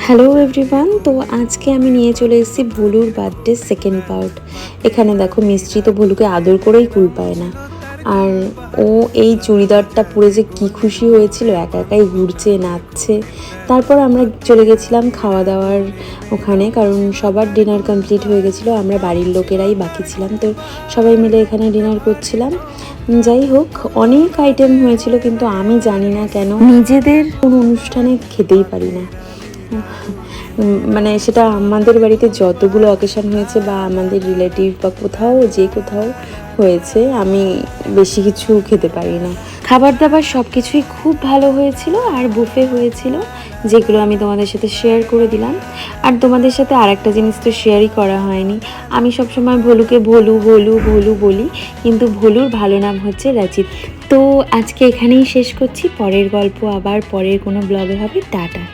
Hello everyone, তো আজকে আমি নিয়ে চলে এসেছি ভুলুর বার্থডে সেকেন্ড পার্ট। এখানে দেখো মিষ্টি তো ভুলুকে আদর করেই কুল পায় না, আর ও এই চুড়িদারটা পরে যে কী খুশি হয়েছিল, একা একাই ঘুরছে নাচছে। তারপর আমরা চলে গেছিলাম খাওয়া দাওয়ার ওখানে, কারণ সবার ডিনার কমপ্লিট হয়ে গেছিলো, আমরা বাড়ির লোকেরাই বাকি ছিলাম। তো সবাই মিলে এখানে ডিনার করছিলাম। যাই হোক, অনেক আইটেম হয়েছিল, কিন্তু আমি জানি না কেন নিজেদের কোনো অনুষ্ঠানে খেতেই পারি না। মানে সেটা আমাদের বাড়িতে যতগুলো অকেশন হয়েছে বা আমাদের রিলেটিভ বা কোথাও হয়েছে, আমি বেশি কিছু খেতে পারি না। খাবার দাবার সব কিছুই খুব ভালো হয়েছিল, আর বুফে হয়েছিল, যেগুলো আমি তোমাদের সাথে শেয়ার করে দিলাম। আর তোমাদের সাথে আর একটা জিনিস তো শেয়ারই করা হয়নি। আমি সবসময় ভোলুকে ভোলু ভোলু ভোলু বলি, কিন্তু ভোলুর ভালো নাম হচ্ছে রাচিত। তো আজকে এখানেই শেষ করছি, পরের গল্প আবার পরের কোনো ব্লগে হবে। টাটা।